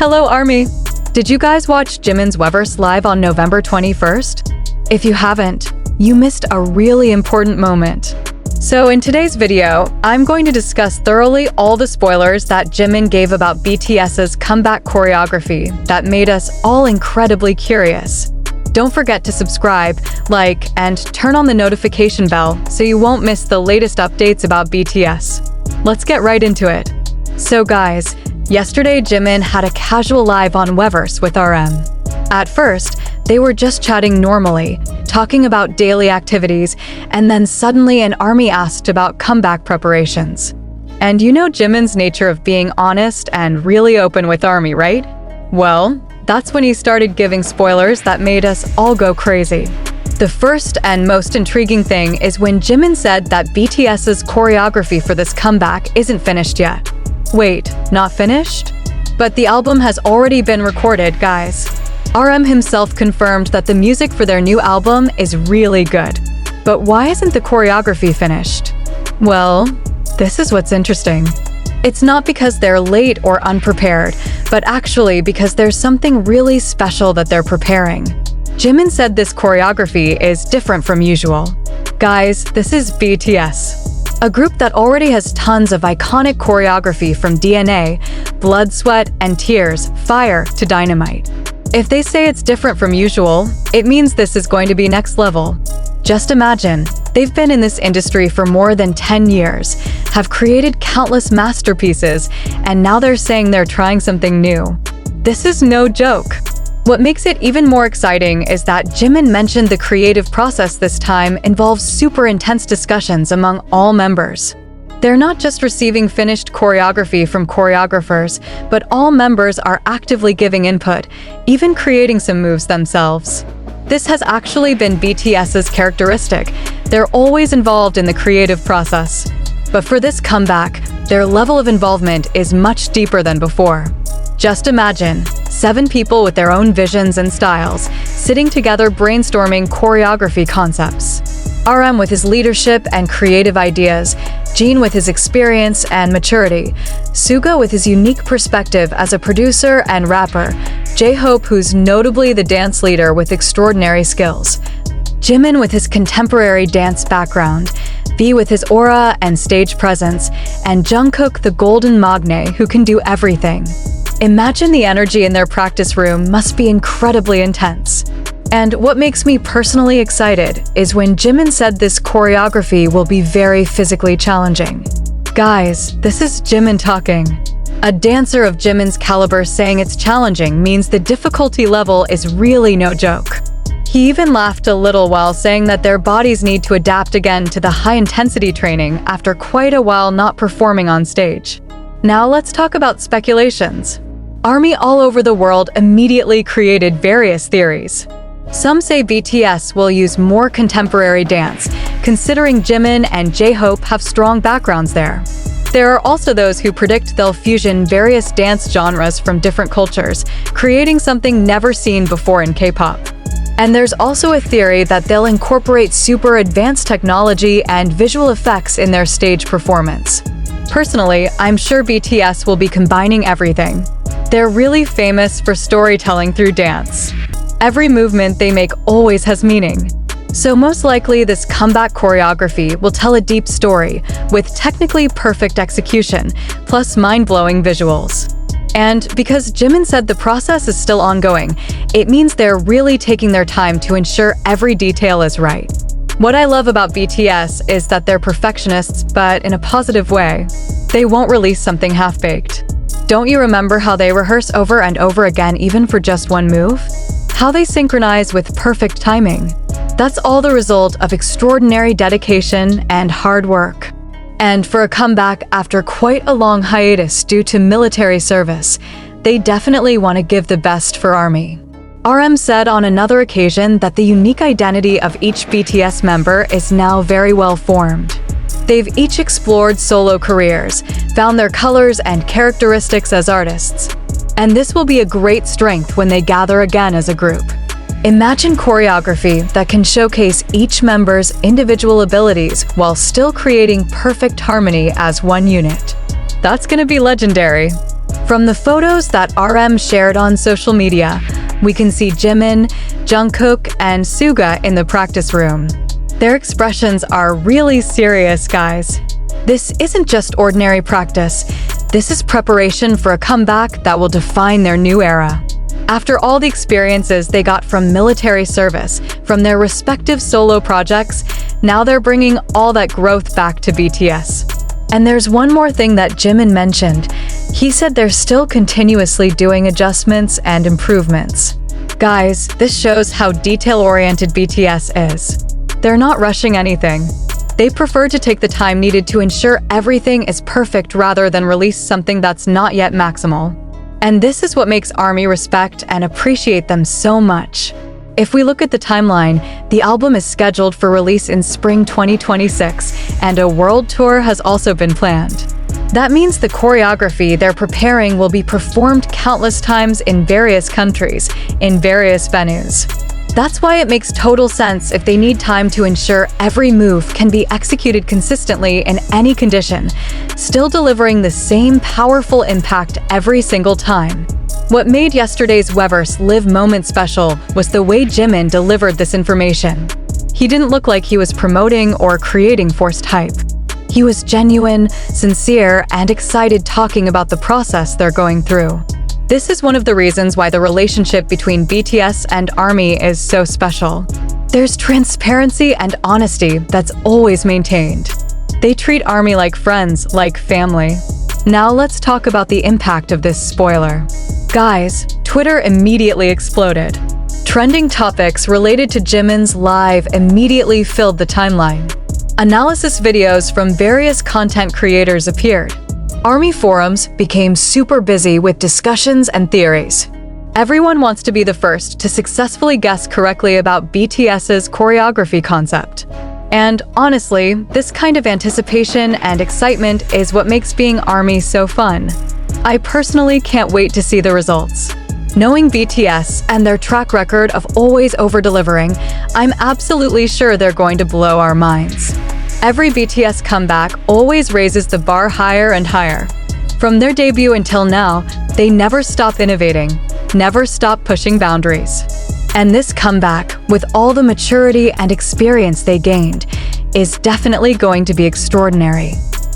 Hello, ARMY! Did you guys watch Jimin's Weverse live on November 21st? If you haven't, you missed a really important moment. So in today's video, I'm going to discuss thoroughly all the spoilers that Jimin gave about BTS's comeback choreography that made us all incredibly curious. Don't forget to subscribe, like, and turn on the notification bell so you won't miss the latest updates about BTS. Let's get right into it. So guys, yesterday Jimin had a casual live on Weverse with RM. At first, they were just chatting normally, talking about daily activities, and then suddenly an ARMY asked about comeback preparations. And you know Jimin's nature of being honest and really open with ARMY, right? Well, that's when he started giving spoilers that made us all go crazy. The first and most intriguing thing is when Jimin said that BTS's choreography for this comeback isn't finished yet. Wait, not finished? But the album has already been recorded, guys. RM himself confirmed that the music for their new album is really good. But why isn't the choreography finished? Well, this is what's interesting. It's not because they're late or unprepared, but actually because there's something really special that they're preparing. Jimin said this choreography is different from usual. Guys, this is BTS, a group that already has tons of iconic choreography from DNA, Blood, Sweat, and Tears, Fire to Dynamite. If they say it's different from usual, it means this is going to be next level. Just imagine, they've been in this industry for more than 10 years, have created countless masterpieces, and now they're saying they're trying something new. This is no joke. What makes it even more exciting is that Jimin mentioned the creative process this time involves super intense discussions among all members. They're not just receiving finished choreography from choreographers, but all members are actively giving input, even creating some moves themselves. This has actually been BTS's characteristic. They're always involved in the creative process. But for this comeback, their level of involvement is much deeper than before. Just imagine, 7 people with their own visions and styles, sitting together brainstorming choreography concepts. RM with his leadership and creative ideas, Jin with his experience and maturity, Suga with his unique perspective as a producer and rapper, J-Hope who's notably the dance leader with extraordinary skills, Jimin with his contemporary dance background, V with his aura and stage presence, and Jungkook the golden magne who can do everything. Imagine the energy in their practice room must be incredibly intense. And what makes me personally excited is when Jimin said this choreography will be very physically challenging. Guys, this is Jimin talking. A dancer of Jimin's caliber saying it's challenging means the difficulty level is really no joke. He even laughed a little while saying that their bodies need to adapt again to the high-intensity training after quite a while not performing on stage. Now let's talk about speculations. ARMY all over the world immediately created various theories. Some say BTS will use more contemporary dance, considering Jimin and J-Hope have strong backgrounds there. There are also those who predict they'll fusion various dance genres from different cultures, creating something never seen before in K-pop. And there's also a theory that they'll incorporate super advanced technology and visual effects in their stage performance. Personally, I'm sure BTS will be combining everything. They're really famous for storytelling through dance. Every movement they make always has meaning. So most likely this comeback choreography will tell a deep story with technically perfect execution, plus mind-blowing visuals. And because Jimin said the process is still ongoing, it means they're really taking their time to ensure every detail is right. What I love about BTS is that they're perfectionists, but in a positive way. They won't release something half-baked. Don't you remember how they rehearse over and over again even for just one move? How they synchronize with perfect timing. That's all the result of extraordinary dedication and hard work. And for a comeback after quite a long hiatus due to military service, they definitely want to give the best for ARMY. RM said on another occasion that the unique identity of each BTS member is now very well formed. They've each explored solo careers, found their colors and characteristics as artists. And this will be a great strength when they gather again as a group. Imagine choreography that can showcase each member's individual abilities while still creating perfect harmony as one unit. That's gonna be legendary. From the photos that RM shared on social media, we can see Jimin, Jungkook, and Suga in the practice room. Their expressions are really serious, guys. This isn't just ordinary practice. This is preparation for a comeback that will define their new era. After all the experiences they got from military service, from their respective solo projects, now they're bringing all that growth back to BTS. And there's one more thing that Jimin mentioned. He said they're still continuously doing adjustments and improvements. Guys, this shows how detail-oriented BTS is. They're not rushing anything. They prefer to take the time needed to ensure everything is perfect rather than release something that's not yet maximal. And this is what makes ARMY respect and appreciate them so much. If we look at the timeline, the album is scheduled for release in spring 2026, and a world tour has also been planned. That means the choreography they're preparing will be performed countless times in various countries, in various venues. That's why it makes total sense if they need time to ensure every move can be executed consistently in any condition, still delivering the same powerful impact every single time. What made yesterday's Weverse Live moment special was the way Jimin delivered this information. He didn't look like he was promoting or creating forced hype. He was genuine, sincere, and excited talking about the process they're going through. This is one of the reasons why the relationship between BTS and ARMY is so special. There's transparency and honesty that's always maintained. They treat ARMY like friends, like family. Now let's talk about the impact of this spoiler. Guys, Twitter immediately exploded. Trending topics related to Jimin's live immediately filled the timeline. Analysis videos from various content creators appeared. ARMY forums became super busy with discussions and theories. Everyone wants to be the first to successfully guess correctly about BTS's choreography concept. And honestly, this kind of anticipation and excitement is what makes being ARMY so fun. I personally can't wait to see the results. Knowing BTS and their track record of always over-delivering, I'm absolutely sure they're going to blow our minds. Every BTS comeback always raises the bar higher and higher. From their debut until now, they never stop innovating, never stop pushing boundaries. And this comeback, with all the maturity and experience they gained, is definitely going to be extraordinary.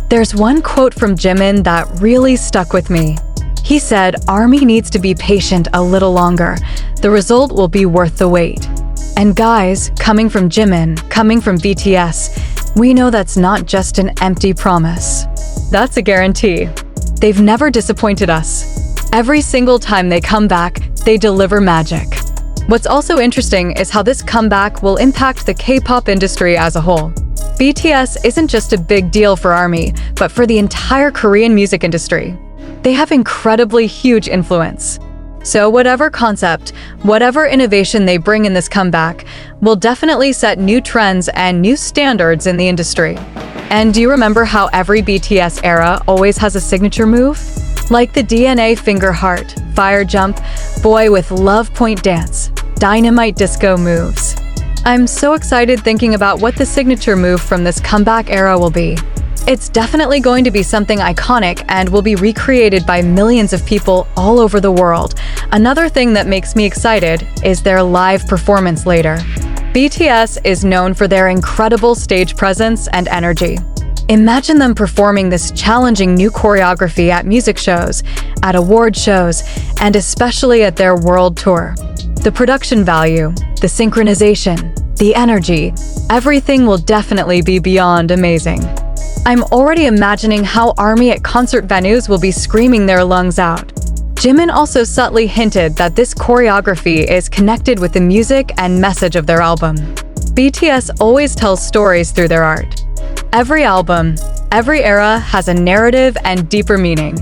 There's one quote from Jimin that really stuck with me. He said, "ARMY needs to be patient a little longer. The result will be worth the wait." And guys, coming from Jimin, coming from BTS, we know that's not just an empty promise. That's a guarantee. They've never disappointed us. Every single time they come back, they deliver magic. What's also interesting is how this comeback will impact the K-pop industry as a whole. BTS isn't just a big deal for ARMY, but for the entire Korean music industry. They have incredibly huge influence. So whatever concept, whatever innovation they bring in this comeback, will definitely set new trends and new standards in the industry. And do you remember how every BTS era always has a signature move? Like the DNA finger heart, fire jump, boy with love point dance, dynamite disco moves. I'm so excited thinking about what the signature move from this comeback era will be. It's definitely going to be something iconic and will be recreated by millions of people all over the world. Another thing that makes me excited is their live performance later. BTS is known for their incredible stage presence and energy. Imagine them performing this challenging new choreography at music shows, at award shows, and especially at their world tour. The production value, the synchronization, the energy, everything will definitely be beyond amazing. I'm already imagining how ARMY at concert venues will be screaming their lungs out. Jimin also subtly hinted that this choreography is connected with the music and message of their album. BTS always tells stories through their art. Every album, every era has a narrative and deeper meaning.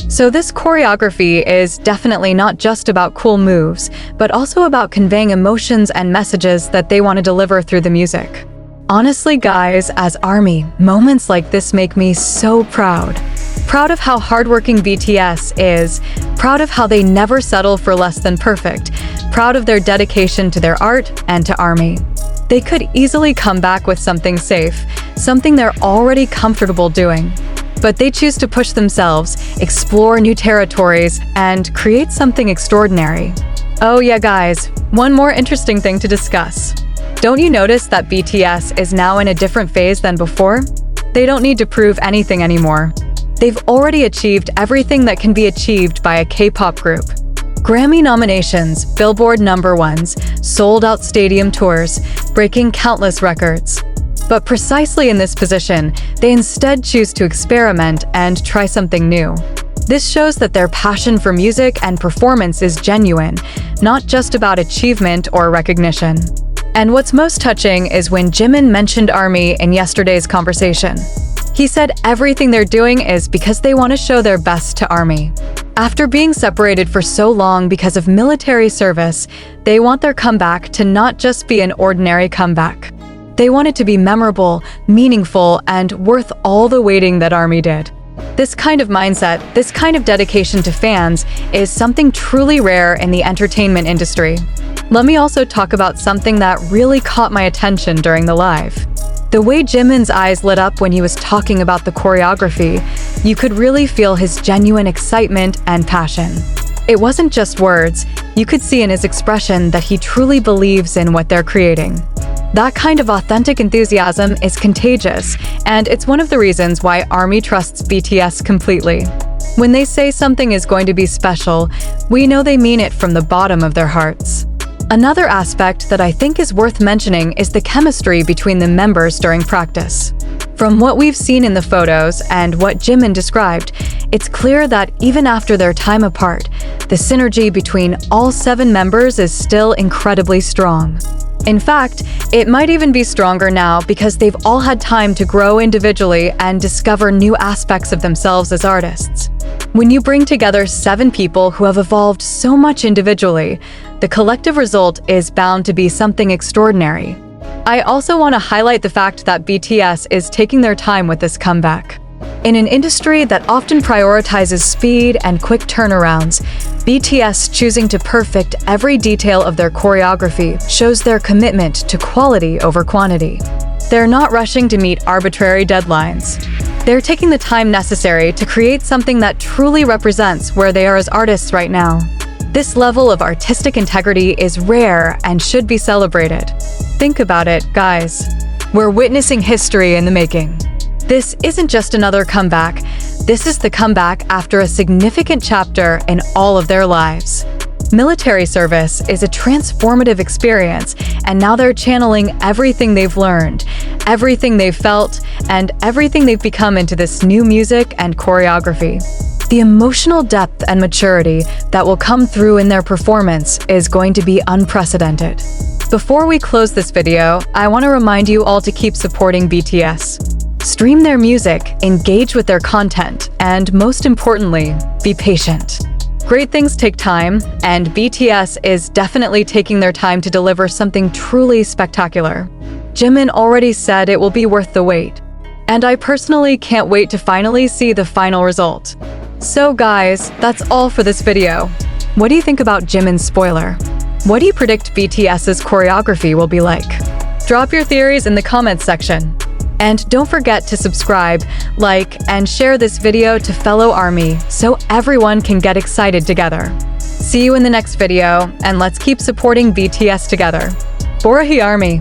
So this choreography is definitely not just about cool moves, but also about conveying emotions and messages that they want to deliver through the music. Honestly, guys, as ARMY, moments like this make me so proud. Proud of how hardworking BTS is, proud of how they never settle for less than perfect, proud of their dedication to their art and to ARMY. They could easily come back with something safe, something they're already comfortable doing. But they choose to push themselves, explore new territories, and create something extraordinary. Oh yeah, guys, one more interesting thing to discuss. Don't you notice that BTS is now in a different phase than before? They don't need to prove anything anymore. They've already achieved everything that can be achieved by a K-pop group. Grammy nominations, Billboard #1s, sold-out stadium tours, breaking countless records. But precisely in this position, they instead choose to experiment and try something new. This shows that their passion for music and performance is genuine, not just about achievement or recognition. And what's most touching is when Jimin mentioned ARMY in yesterday's conversation. He said everything they're doing is because they want to show their best to ARMY. After being separated for so long because of military service, they want their comeback to not just be an ordinary comeback. They want it to be memorable, meaningful, and worth all the waiting that ARMY did. This kind of mindset, this kind of dedication to fans, is something truly rare in the entertainment industry. Let me also talk about something that really caught my attention during the live. The way Jimin's eyes lit up when he was talking about the choreography, you could really feel his genuine excitement and passion. It wasn't just words, you could see in his expression that he truly believes in what they're creating. That kind of authentic enthusiasm is contagious, and it's one of the reasons why ARMY trusts BTS completely. When they say something is going to be special, we know they mean it from the bottom of their hearts. Another aspect that I think is worth mentioning is the chemistry between the members during practice. From what we've seen in the photos and what Jimin described, it's clear that even after their time apart, the synergy between all 7 members is still incredibly strong. In fact, it might even be stronger now because they've all had time to grow individually and discover new aspects of themselves as artists. When you bring together 7 people who have evolved so much individually, the collective result is bound to be something extraordinary. I also want to highlight the fact that BTS is taking their time with this comeback. In an industry that often prioritizes speed and quick turnarounds, BTS choosing to perfect every detail of their choreography shows their commitment to quality over quantity. They're not rushing to meet arbitrary deadlines. They're taking the time necessary to create something that truly represents where they are as artists right now. This level of artistic integrity is rare and should be celebrated. Think about it, guys. We're witnessing history in the making. This isn't just another comeback. This is the comeback after a significant chapter in all of their lives. Military service is a transformative experience, and now they're channeling everything they've learned, everything they've felt, and everything they've become into this new music and choreography. The emotional depth and maturity that will come through in their performance is going to be unprecedented. Before we close this video, I want to remind you all to keep supporting BTS. Stream their music, engage with their content, and most importantly, be patient. Great things take time, and BTS is definitely taking their time to deliver something truly spectacular. Jimin already said it will be worth the wait, and I personally can't wait to finally see the final result. So guys, that's all for this video. What do you think about Jimin's spoiler? What do you predict BTS's choreography will be like? Drop your theories in the comments section. And don't forget to subscribe, like, and share this video to fellow ARMY so everyone can get excited together. See you in the next video, and let's keep supporting BTS together. Borahi ARMY!